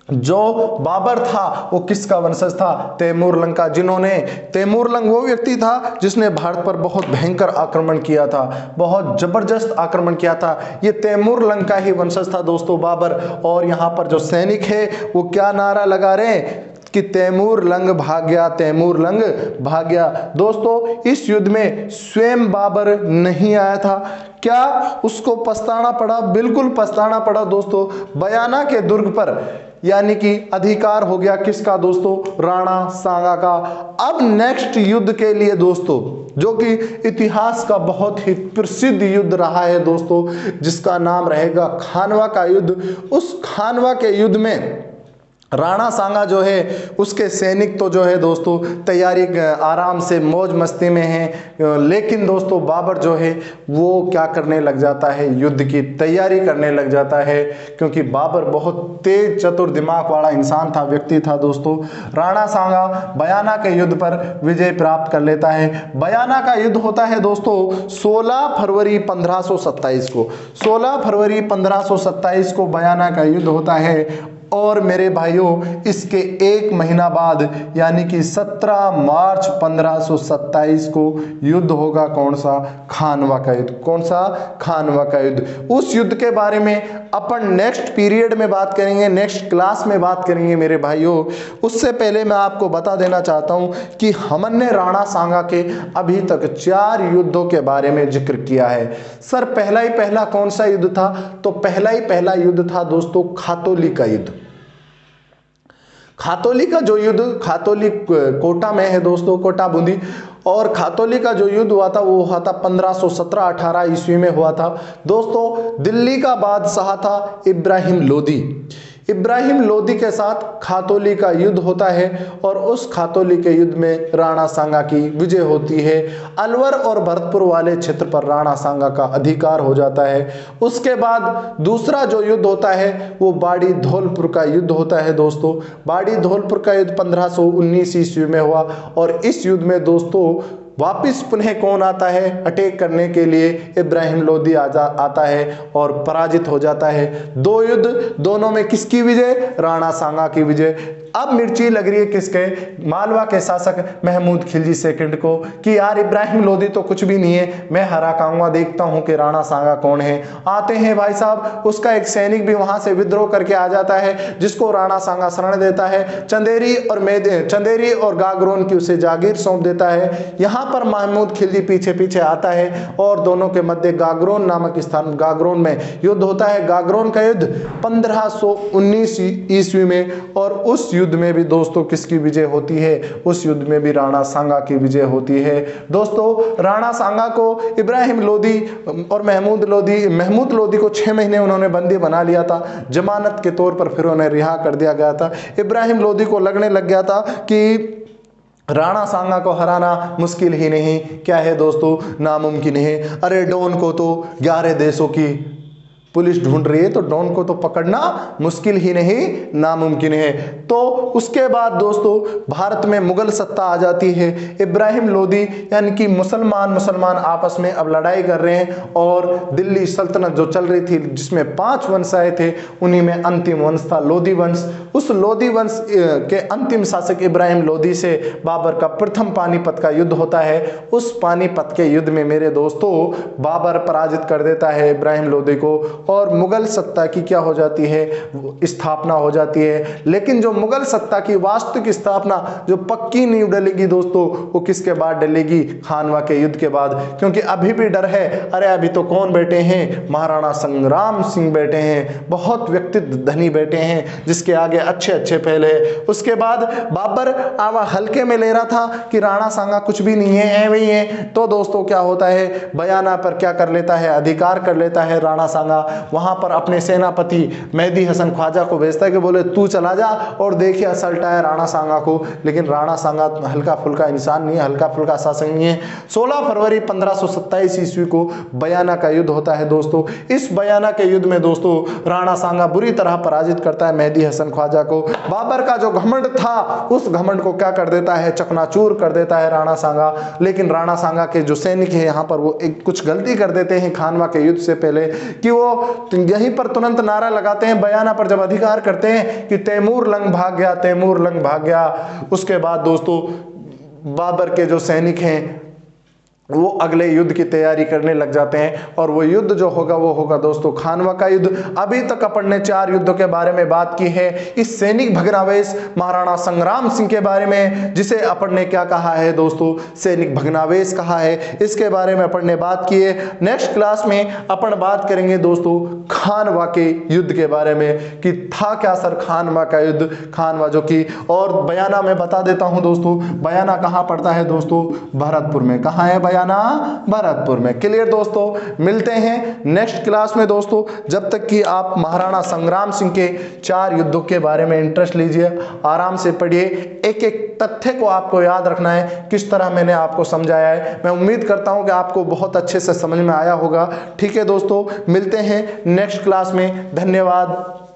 जो बाबर था वो किसका वंशज था? तैमूर लंग का। जिन्होंने, तैमूर लंग वो व्यक्ति था जिसने भारत पर बहुत भयंकर आक्रमण किया था, बहुत जबरदस्त आक्रमण किया था। ये तैमूर लंग का ही वंशज था दोस्तों बाबर। और यहाँ पर जो सैनिक है वो क्या नारा लगा रहे हैं? कि तैमूर लंग भाग गया, तैमूर लंग भाग गया। दोस्तों इस युद्ध में स्वयं बाबर नहीं आया था। क्या उसको पछताना पड़ा? बिल्कुल पछताना पड़ा दोस्तों। बयाना के दुर्ग पर यानी कि अधिकार हो गया किसका दोस्तों? राणा सांगा का। अब नेक्स्ट युद्ध के लिए दोस्तों, जो कि इतिहास का बहुत ही प्रसिद्ध युद्ध रहा है दोस्तों, जिसका नाम रहेगा खानवा का युद्ध। उस खानवा के युद्ध में राणा सांगा जो है उसके सैनिक तो जो है दोस्तों तैयारी आराम से मौज मस्ती में हैं, लेकिन दोस्तों बाबर जो है वो क्या करने लग जाता है? युद्ध की तैयारी करने लग जाता है, क्योंकि बाबर बहुत तेज चतुर दिमाग वाला इंसान था, व्यक्ति था दोस्तों। राणा सांगा बयाना के युद्ध पर विजय प्राप्त कर लेता है। बयाना का युद्ध होता है दोस्तों 16 फरवरी 1527 को। 16 फरवरी 1527 को बयाना का युद्ध होता है। और मेरे भाइयों इसके एक महीना बाद यानी कि 17 मार्च 1527 को युद्ध होगा। कौन सा? खानवा का युद्ध। कौन सा? खानवा का युद्ध। उस युद्ध के बारे में अपन नेक्स्ट पीरियड में बात करेंगे, नेक्स्ट क्लास में बात करेंगे मेरे भाइयों। उससे पहले मैं आपको बता देना चाहता हूं कि हमने राणा सांगा के अभी तक 4 युद्धों के बारे में जिक्र किया है। सर पहला ही पहला कौन सा युद्ध था? तो पहला ही पहला युद्ध था दोस्तों खातौली का युद्ध। खातौली का जो युद्ध, खातौली कोटा में है दोस्तों, कोटा बूंदी, और खातौली का जो युद्ध हुआ था वो हुआ था 1517-18 ईस्वी में हुआ था दोस्तों। दिल्ली का बादशाह था इब्राहिम लोदी। इब्राहिम लोदी के साथ खातौली का युद्ध होता है और उस खातौली के युद्ध में राणा सांगा की विजय होती है। अलवर और भरतपुर वाले क्षेत्र पर राणा सांगा का अधिकार हो जाता है। उसके बाद दूसरा जो युद्ध होता है वो बाड़ी धौलपुर का युद्ध होता है दोस्तों। बाड़ी धौलपुर का युद्ध 1519 ईस्वी में हुआ और इस युद्ध में दोस्तों वापिस पुनः कौन आता है अटैक करने के लिए? इब्राहिम लोदी आता है और पराजित हो जाता है। 2 युद्ध, दोनों में किसकी विजय? राणा सांगा की विजय। अब मिर्ची लग रही है किसके? मालवा के शासक महमूद खिलजी सेकंड को कि यार इब्राहिम लोदी तो कुछ भी नहीं है, मैं हरा काऊंगा, देखता हूं कि राणा सांगा कौन है। आते हैं भाई साहब, उसका एक सैनिक भी वहां से विद्रोह करके आ जाता है जिसको राणा सांगा शरण देता है। चंदेरी और गागरोन की उसे जागीर सौंप देता है। यहाँ पर महमूद खिलजी पीछे पीछे आता है और दोनों के मध्य गागरोन नामक स्थान, गागरोन में युद्ध होता है। गागरोन का युद्ध 1519 ईस्वी में, और उस युद्ध में भी दोस्तों किसकी विजय होती है? उस युद्ध में भी राणा सांगा की विजय होती है दोस्तों। राणा सांगा को इब्राहिम लोदी और महमूद लोदी को 6 महीने उन्होंने बंदी बना लिया था। जमानत के तौर पर फिर उन्हें रिहा कर दिया गया था। इब्राहिम लोदी को लगने लग गया था कि राणा सांगा को हराना मुश्किल ही नहीं, क्या है दोस्तों, नामुमकिन है। अरे डॉन को तो 11 देशों की पुलिस ढूंढ रही है, तो डॉन को तो पकड़ना मुश्किल ही नहीं, नामुमकिन है। तो उसके बाद दोस्तों भारत में मुगल सत्ता आ जाती है। इब्राहिम लोदी यानी कि मुसलमान आपस में अब लड़ाई कर रहे हैं और दिल्ली सल्तनत जो चल रही थी जिसमें 5 वंश आए थे, उन्हीं में अंतिम वंश था लोदी वंश। उस लोदी वंश के अंतिम शासक इब्राहिम लोदी से बाबर का प्रथम पानीपत का युद्ध होता है। उस पानीपत के युद्ध में मेरे दोस्तों बाबर पराजित कर देता है इब्राहिम लोदी को और मुगल सत्ता की क्या हो जाती है? स्थापना हो जाती है। लेकिन जो मुगल सत्ता की वास्तविक स्थापना, जो पक्की नींव डलेगी दोस्तों, वो किसके बाद डलेगी? खानवा के युद्ध के बाद। क्योंकि अभी भी डर है, अरे अभी तो कौन बैठे हैं? महाराणा संग्राम सिंह बैठे हैं, बहुत व्यक्तित्व धनी बैठे हैं जिसके आगे अच्छे पहले। उसके बाद बाबर आवा हल्के में ले रहा था कि राणा सांगा कुछ भी नहीं है, ऐ वही है। तो दोस्तों क्या होता है, बयाना पर क्या कर लेता है? अधिकार कर लेता है राणा सांगा। वहां पर अपने सेनापति मेहदी हसन ख्वाजा को भेजता है कि बोले तू चला जा और देखिए असल्टा है राणा सांगा को। लेकिन राणा सांगा हल्का फुल्का इंसान नहीं है, हल्का फुल्का शासक नहीं है। 16 फरवरी 1527 ईस्वी को बयाना का युद्ध होता है दोस्तों। इस बयाना के युद्ध में दोस्तों राणा सांगा बुरी तरह पराजित करता है मेहदी हसन ख्वाजा को। बाबर का जो घमंड था, उस घमंड को क्या कर देता है? चकनाचूर कर देता है राणा सांगा। लेकिन राणा सांगा के जो सैनिक है यहाँ पर वो एक कुछ गलती कर देते हैं खानवा के युद्ध से पहले, कि वो यहीं पर तुरंत नारा लगाते हैं बयाना पर जब अधिकार करते हैं कि तैमूर लंग भाग गया, तैमूर लंग भाग गया। उसके बाद दोस्तों बाबर के जो सैनिक हैं वो अगले युद्ध की तैयारी करने लग जाते हैं और वो युद्ध जो होगा वो होगा दोस्तों खानवा का युद्ध। अभी तक अपन ने 4 युद्धों के बारे में बात की है। इस सैनिक भग्नावेश महाराणा संग्राम सिंह के बारे में, जिसे अपन ने क्या कहा है दोस्तों? सैनिक भग्नावेश कहा है। इसके बारे में अपन ने बात की है। नेक्स्ट क्लास में अपन बात करेंगे दोस्तों खानवा के युद्ध के बारे में कि था क्या सर खानवा का युद्ध। खानवा जो कि, और बयाना में बता देता हूं दोस्तों, बयाना कहां पड़ता है दोस्तों? भरतपुर में। कहां है बयाना? भरतपुर में। क्लियर दोस्तों, मिलते हैं नेक्स्ट क्लास में दोस्तों। जब तक कि आप महाराणा संग्राम सिंह के 4 युद्धों के बारे में इंटरेस्ट लीजिए, आराम से पढ़िए, एक एक तथ्य को आपको याद रखना है, किस तरह मैंने आपको समझाया है। मैं उम्मीद करता हूं कि आपको बहुत अच्छे से समझ में आया होगा। ठीक है दोस्तों, मिलते हैं नेक्स्ट क्लास में। धन्यवाद।